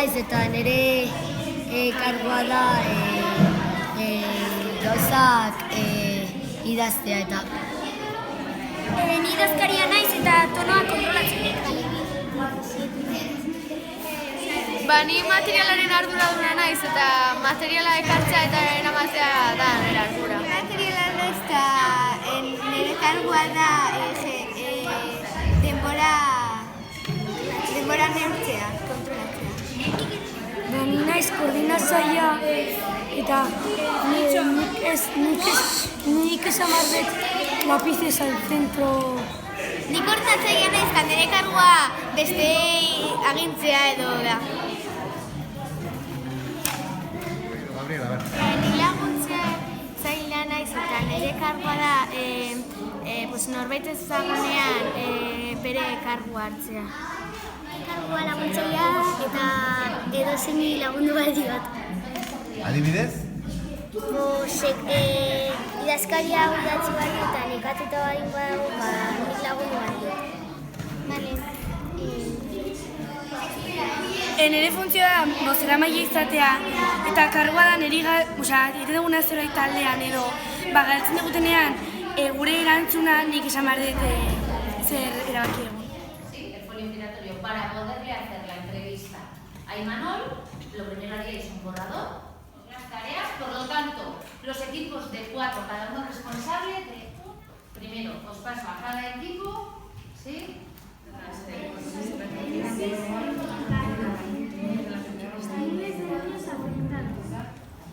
naiz eta nire kargua da gauzak idaztea eta. Ni idazkaria naiz eta tonoa kontrolatzen. Ni materialaren arduraduna naiz eta materiala ekartzea eta eramatea da nire ardura. Materiala naiz eta nire kargua da denbora neurtzea, kontrolatzea. Ni naiz koordinatzailea eta nik esan behar lapizez al centro. Nik koordinatzailea naiz eta nire kargua besteei agintzea edo da. Ni laguntzailea naiz eta nire kargua da norbait ezagunean bere kargua hartzea. Kargua laguntzailea eta edozeini lagundu bat diot. Adibidez? Idazkaria hau idatzi bat dut eta nekatuta bain badago, nik lagundu bat diot. Nire funtzioa da bozeramaile izatea eta kargua da niri egiten duguna zerbait taldean edo galtzen dugutenean gure erantzuna nik esan behar dut zer erabaki egun. Sí, el folio giratorio para poderle hacer la entrevista a Imanol, lo primero haríais un borrador, las tareas, por lo tanto, los equipos de 4, cada uno responsable de primero os paso a cada equipo, ¿sí?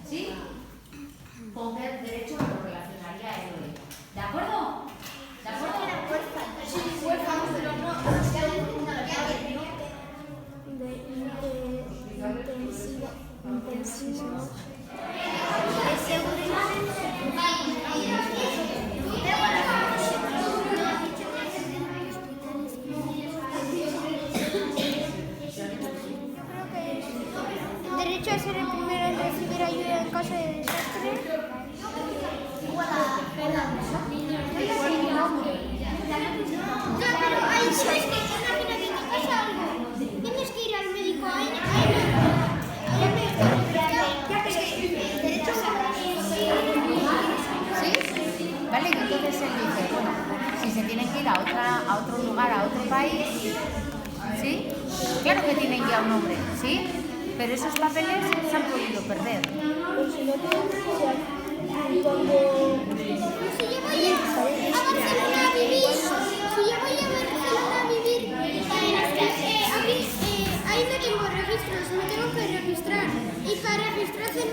¿Sí? ¿Con qué derecho lo relacionaría él o ella? ¿De acuerdo? ¿De acuerdo? Derecho a ser el primero en recibir ayuda en caso de desastre. Pero ahí sabes que imagínate que pasa algo. Tienes que ir al médico ahí. Derecho a ¿Sí? ¿Vale? Y entonces él dice, bueno, si se tienen que ir a otro lugar, a otro país, ¿sí? Claro que tienen ya un nombre, ¿sí? Pero esos papeles se han podido perder. Si yo voy a Barcelona a vivir, ahí no tengo registros, me tengo que registrar. Y para registrarse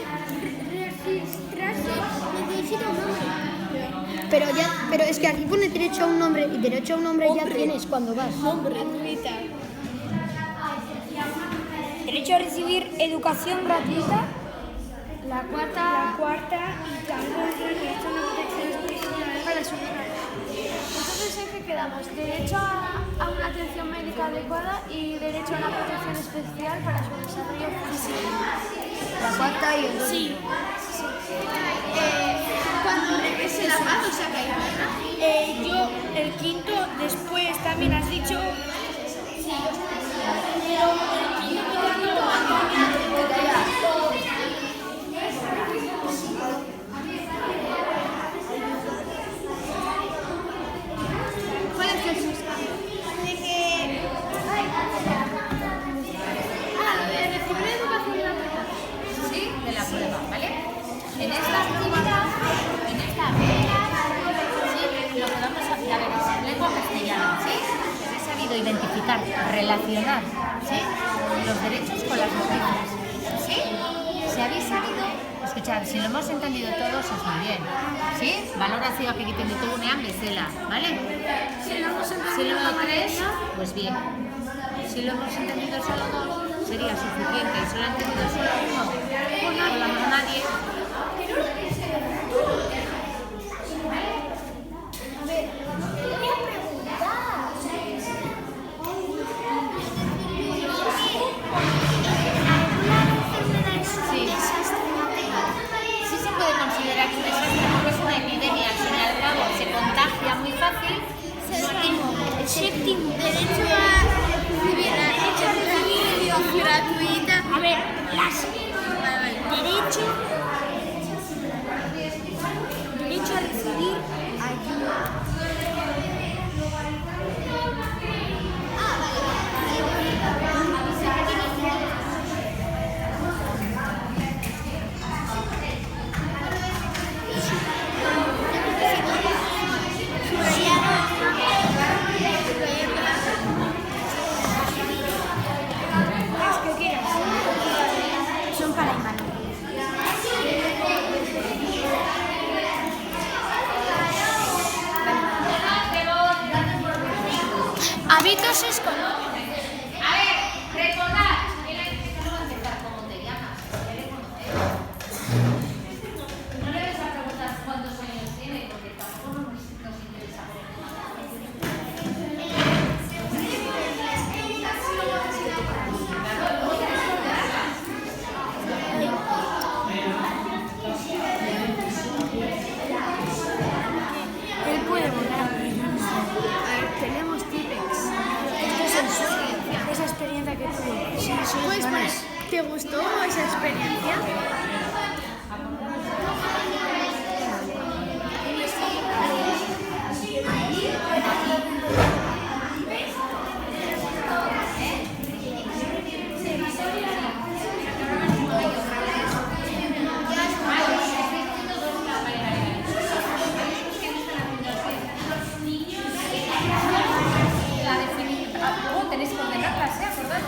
necesito un nombre. Pero es que aquí pone derecho a un nombre y derecho a un nombre ya tienes cuando vas. Derecho a recibir educación gratuita. La cuarta y también derecho a una protección especial para su vida. Entonces, ¿en qué quedamos? Derecho a una atención médica adecuada y derecho a una protección especial para su desarrollo físico. La cuarta y el dos. Sí. Cuando regrese la paz, o sea que hay Yo, el quinto, después también has dicho. ¿Sí? De la prueba, ¿vale? En esta actividad, ¿sí? Lo que vamos a hacer, a ver, lengua castellana, ¿sí? He sabido identificar, relacionar, ¿sí? Los derechos con las noticias, ¿sí? Si habéis sabido, escuchad, si lo hemos entendido todos es muy bien, ¿sí? Valorazioak egiten ditugunean bezala, ¿vale? Si lo crees, pues bien. Si lo hemos entendido solo dos, sería suficiente. Y si lo ha entendido solo uno, pues no hablamos a nadie. Sí se puede considerar que un desastre porque es una epidemia, al fin y al cabo se contagia muy fácil. Séptimo, derecho a recibir educación gratuita gustó esa experiencia? Tenéis que ordenarlas, ¿acordad?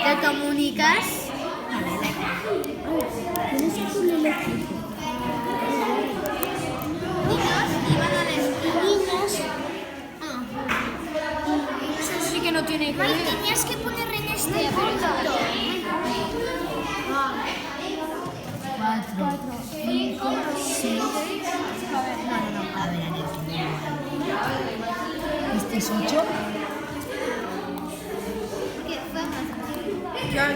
¿Te comunicas? Niños. Eso sí que no tiene que Vale, ver. tenías que poner en este punto. 4, 5, 6. No. A ver, este es 8.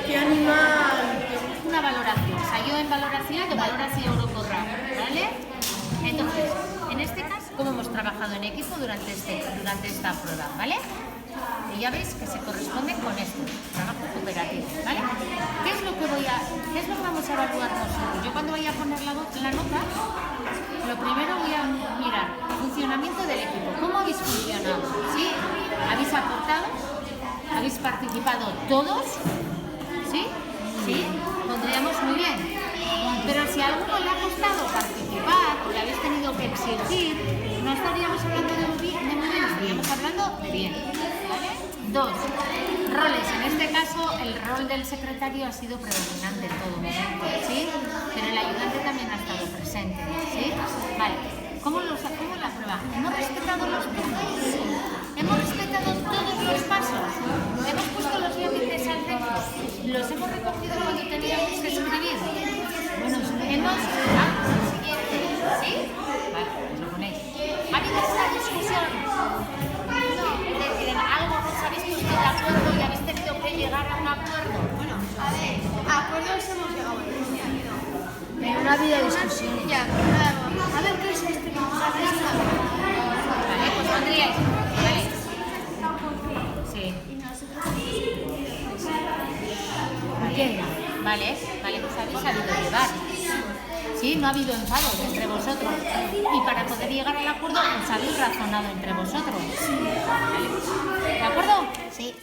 ¿Qué animal? Una valoración. O sea, yo en valoración te valoro así Eurocorra, ¿vale? Entonces, en este caso, ¿cómo hemos trabajado en equipo durante esta prueba, ¿vale? Y ya veis que se corresponde con esto, trabajo cooperativo, ¿vale? ¿Qué es lo que vamos a evaluar nosotros? Yo cuando vaya a poner la nota, lo primero voy a mirar funcionamiento del equipo. ¿Cómo habéis funcionado? ¿Sí? ¿Habéis aportado? ¿Habéis participado todos? ¿Sí? ¿Sí? Pondríamos muy bien. Pero si a alguno le ha costado participar o le habéis tenido que exigir, no estaríamos hablando de muy bien, estaríamos hablando de bien. ¿Vale? 2. Roles. En este caso, el rol del secretario ha sido predominante en todo momento, ¿sí? Pero el ayudante también ha estado presente, ¿sí? Vale. ¿Cómo la prueba? ¿Hemos respetado los turnos? ¿Hemos respetado todos los pasos? ¿Hemos puesto los límites al centro? ¿Los hemos recogido cuando teníamos que escribir? Bueno, hemos... siguiente, ¿sí? Vale, pues lo ponéis. ¿Ha habido una discusión? No, es decir, en algo os habéis puesto de acuerdo y habéis tenido que llegar a un acuerdo. Bueno, A ver, a acuerdos hemos llegado. Pero no ha habido discusión. Ya, claro. A ver, ¿qué es este? vale, pues pondríais. Vale. Sí. Vale, pues habéis sabido llevar. Sí, no ha habido enfados entre vosotros. Y para poder llegar al acuerdo, os habéis razonado entre vosotros. ¿De acuerdo? Sí.